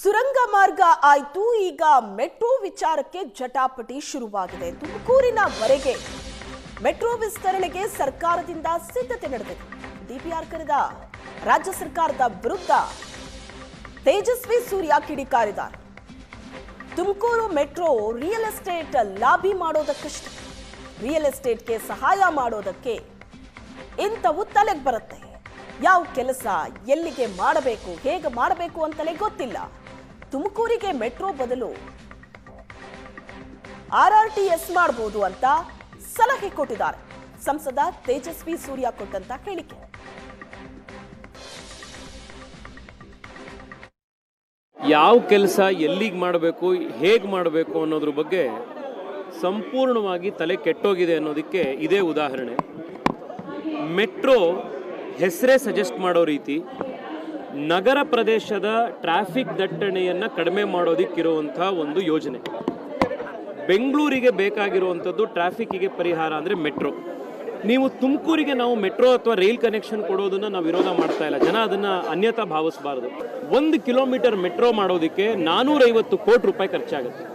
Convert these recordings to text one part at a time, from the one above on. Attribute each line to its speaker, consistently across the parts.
Speaker 1: ಸುರಂಗ ಮಾರ್ಗ ಆಯ್ತು, ಈಗ ಮೆಟ್ರೋ ವಿಚಾರಕ್ಕೆ ಜಟಾಪಟಿ ಶುರುವಾಗಿದೆ. ತುಮಕೂರಿನವರೆಗೆ ಮೆಟ್ರೋ ವಿಸ್ತರಣೆಗೆ ಸರ್ಕಾರದಿಂದ ಸಿದ್ಧತೆ ನಡೆದಿದೆ. ಡಿಪಿಆರ್ ಕರೆದ ರಾಜ್ಯ ಸರ್ಕಾರದ ವಿರುದ್ಧ ತೇಜಸ್ವಿ ಸೂರ್ಯ ಕಿಡಿಕಾರಿದ್ದಾರೆ. Tumakuru metro real estate lobby ಮಾಡೋದಕ್ಕಷ್ಟೇ, ರಿಯಲ್ ಎಸ್ಟೇಟ್ಗೆ ಸಹಾಯ ಮಾಡೋದಕ್ಕೆ ಇಂಥವು ತಲೆಗೆ ಬರುತ್ತೆ. ಯಾವ ಕೆಲಸ ಎಲ್ಲಿಗೆ ಮಾಡಬೇಕು, ಹೇಗೆ ಮಾಡಬೇಕು ಅಂತಲೇ ಗೊತ್ತಿಲ್ಲ. ತುಮಕೂರಿಗೆ ಮೆಟ್ರೋ ಬದಲು ಆರ್ಆರ್ಟಿಎಸ್ ಮಾಡಬಹುದು ಅಂತ ಸಲಹೆ ಕೊಟ್ಟಿದ್ದಾರೆ ಸಂಸದ ತೇಜಸ್ವಿ ಸೂರ್ಯ ಕೊಟ್ಟಂತ ಹೇಳಿಕೆ.
Speaker 2: ಯಾವ ಕೆಲಸ ಎಲ್ಲಿಗೆ ಮಾಡಬೇಕು, ಹೇಗೆ ಮಾಡಬೇಕು ಅನ್ನೋದ್ರ ಬಗ್ಗೆ ಸಂಪೂರ್ಣವಾಗಿ ತಲೆ ಕೆಟ್ಟೋಗಿದೆ ಅನ್ನೋದಕ್ಕೆ ಇದೇ ಉದಾಹರಣೆ. ಮೆಟ್ರೋ ಹೆಸರೇ ಸಜೆಸ್ಟ್ ಮಾಡೋ ರೀತಿ ನಗರ ಪ್ರದೇಶದ ಟ್ರಾಫಿಕ್ ದಟ್ಟಣೆಯನ್ನು ಕಡಿಮೆ ಮಾಡೋದಕ್ಕಿರುವಂಥ ಒಂದು ಯೋಜನೆ. ಬೆಂಗಳೂರಿಗೆ ಬೇಕಾಗಿರುವಂಥದ್ದು ಟ್ರಾಫಿಕ್ಕಿಗೆ ಪರಿಹಾರ ಅಂದರೆ ಮೆಟ್ರೋ. ನೀವು ತುಮಕೂರಿಗೆ ನಾವು ಮೆಟ್ರೋ ಅಥವಾ ರೈಲ್ ಕನೆಕ್ಷನ್ ಕೊಡೋದನ್ನು ನಾವು ವಿರೋಧ ಮಾಡ್ತಾ ಇಲ್ಲ. ಜನ ಅದನ್ನು ಅನ್ಯತಾ ಭಾವಿಸಬಾರ್ದು. 1 ಕಿಲೋಮೀಟರ್ ಮೆಟ್ರೋ ಮಾಡೋದಕ್ಕೆ 450 ಕೋಟಿ ರೂಪಾಯಿ ಖರ್ಚಾಗುತ್ತೆ.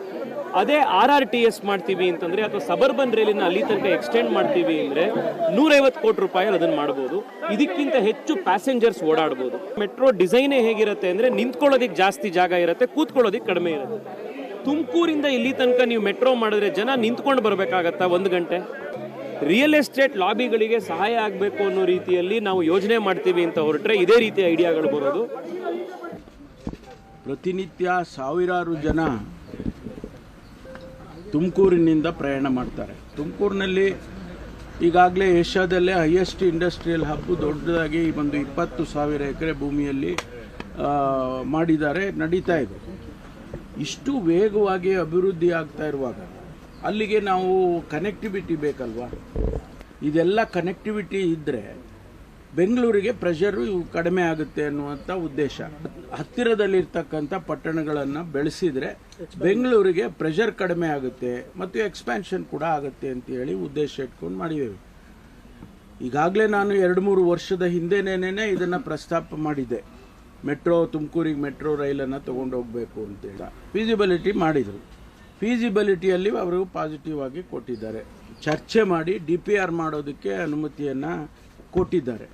Speaker 2: ಅದೇ RRTS ಮಾಡ್ತೀವಿ ಅಂತಂದರೆ ಅಥವಾ ಸಬರ್ಬನ್ ರೈಲಿನ ಅಲ್ಲಿ ತನಕ ಎಕ್ಸ್ಟೆಂಡ್ ಮಾಡ್ತೀವಿ ಅಂದರೆ 150 ಕೋಟಿ ರೂಪಾಯಲ್ಲಿ ಅದನ್ನು ಮಾಡ್ಬೋದು. ಇದಕ್ಕಿಂತ ಹೆಚ್ಚು ಪ್ಯಾಸೆಂಜರ್ಸ್ ಓಡಾಡ್ಬೋದು. ಮೆಟ್ರೋ ಡಿಸೈನೇ ಹೇಗಿರುತ್ತೆ ಅಂದರೆ ನಿಂತ್ಕೊಳ್ಳೋದಕ್ಕೆ ಜಾಸ್ತಿ ಜಾಗ ಇರುತ್ತೆ, ಕೂತ್ಕೊಳ್ಳೋದಕ್ಕೆ ಕಡಿಮೆ ಇರುತ್ತೆ. ತುಮಕೂರಿಂದ ಇಲ್ಲಿ ತನಕ ನೀವು ಮೆಟ್ರೋ ಮಾಡಿದ್ರೆ ಜನ ನಿಂತ್ಕೊಂಡು ಬರಬೇಕಾಗತ್ತಾ 1 ಗಂಟೆ? ರಿಯಲ್ ಎಸ್ಟೇಟ್ ಲಾಬಿಗಳಿಗೆ ಸಹಾಯ ಆಗಬೇಕು ಅನ್ನೋ ರೀತಿಯಲ್ಲಿ ನಾವು ಯೋಜನೆ ಮಾಡ್ತೀವಿ ಅಂತ ಹೊರಟ್ರೆ ಇದೇ ರೀತಿಯ ಐಡಿಯಾಗಳು ಬರೋದು.
Speaker 3: ಪ್ರತಿನಿತ್ಯ ಸಾವಿರಾರು ಜನ ತುಮಕೂರಿನಿಂದ ಪ್ರಯಾಣ ಮಾಡ್ತಾರೆ. ತುಮಕೂರಿನಲ್ಲಿ ಈಗಾಗಲೇ ಏಷ್ಯಾದಲ್ಲೇ ಹೈಯೆಸ್ಟ್ ಇಂಡಸ್ಟ್ರಿಯಲ್ ಹಬ್ಬು ದೊಡ್ಡದಾಗಿ ಒಂದು 20,000 ಎಕರೆ ಭೂಮಿಯಲ್ಲಿ ಮಾಡಿದ್ದಾರೆ, ನಡೀತಾ ಇದೆ. ಇಷ್ಟು ವೇಗವಾಗಿ ಅಭಿವೃದ್ಧಿ ಆಗ್ತಾ ಇರುವಾಗ ಅಲ್ಲಿಗೆ ನಾವು ಕನೆಕ್ಟಿವಿಟಿ ಬೇಕಲ್ವಾ? ಇದೆಲ್ಲ ಕನೆಕ್ಟಿವಿಟಿ ಇದ್ದರೆ ಬೆಂಗಳೂರಿಗೆ ಪ್ರೆಷರು ಕಡಿಮೆ ಆಗುತ್ತೆ ಅನ್ನುವಂಥ ಉದ್ದೇಶ. ಹತ್ತಿರದಲ್ಲಿರ್ತಕ್ಕಂಥ ಪಟ್ಟಣಗಳನ್ನು ಬೆಳೆಸಿದರೆ ಬೆಂಗಳೂರಿಗೆ ಪ್ರೆಷರ್ ಕಡಿಮೆ ಆಗುತ್ತೆ ಮತ್ತು ಎಕ್ಸ್ಪ್ಯಾನ್ಷನ್ ಕೂಡ ಆಗುತ್ತೆ ಅಂತೇಳಿ ಉದ್ದೇಶ ಇಟ್ಕೊಂಡು ಮಾಡಿದ್ದೇವೆ. ಈಗಾಗಲೇ ನಾನು 2-3 ವರ್ಷದ ಹಿಂದೆನೇ ಇದನ್ನು ಪ್ರಸ್ತಾಪ ಮಾಡಿದ್ದೆ. ಮೆಟ್ರೋ ತುಮಕೂರಿಗೆ ಮೆಟ್ರೋ ರೈಲನ್ನು ತೊಗೊಂಡು ಹೋಗಬೇಕು ಅಂತೇಳಿ ಫೀಸಿಬಿಲಿಟಿ ಮಾಡಿದರು. ಫೀಸಿಬಿಲಿಟಿಯಲ್ಲಿ ಅವರು ಪಾಸಿಟಿವ್ ಆಗಿ ಕೊಟ್ಟಿದ್ದಾರೆ. ಚರ್ಚೆ ಮಾಡಿ DPR ಮಾಡೋದಕ್ಕೆ ಅನುಮತಿಯನ್ನು ಕೊಟ್ಟಿದ್ದಾರೆ.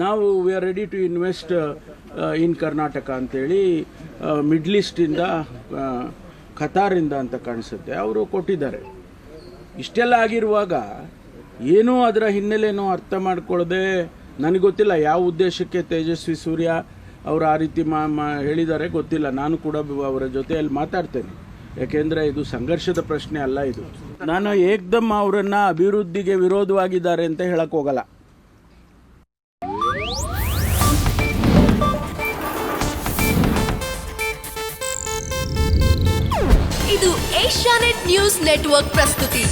Speaker 3: ನಾವು we are ready to invest in Karnataka ಅಂತೇಳಿ ಮಿಡ್ಲ್ ಈಸ್ಟಿಂದ ಖತಾರಿಂದ ಅಂತ ಕಾಣಿಸುತ್ತೆ ಅವರು ಕೊಟ್ಟಿದ್ದಾರೆ. ಇಷ್ಟೆಲ್ಲ ಆಗಿರುವಾಗ ಏನೂ ಅದರ ಹಿನ್ನೆಲೆನೂ ಅರ್ಥ ಮಾಡ್ಕೊಳ್ಳದೆ, ನನಗೆ ಗೊತ್ತಿಲ್ಲ ಯಾವ ಉದ್ದೇಶಕ್ಕೆ ತೇಜಸ್ವಿ ಸೂರ್ಯ ಅವರು ಆ ರೀತಿ ಹೇಳಿದ್ದಾರೆ ಗೊತ್ತಿಲ್ಲ. ನಾನು ಕೂಡ ಅವರ ಜೊತೆಯಲ್ಲಿ ಮಾತಾಡ್ತೇನೆ, ಯಾಕೆಂದರೆ ಇದು ಸಂಘರ್ಷದ ಪ್ರಶ್ನೆ ಅಲ್ಲ. ಇದು ನಾನು ಏಕ್ದಮ್ ಅವರನ್ನು ಅಭಿವೃದ್ಧಿಗೆ ವಿರೋಧವಾಗಿದ್ದಾರೆ ಅಂತ ಹೇಳಕ್ಕೆ ಹೋಗಲ್ಲ.
Speaker 4: ಇದು ಏಷ್ಯಾನೆಟ್ ನ್ಯೂಸ್ ನೆಟ್ವರ್ಕ್ ಪ್ರಸ್ತುತಿ.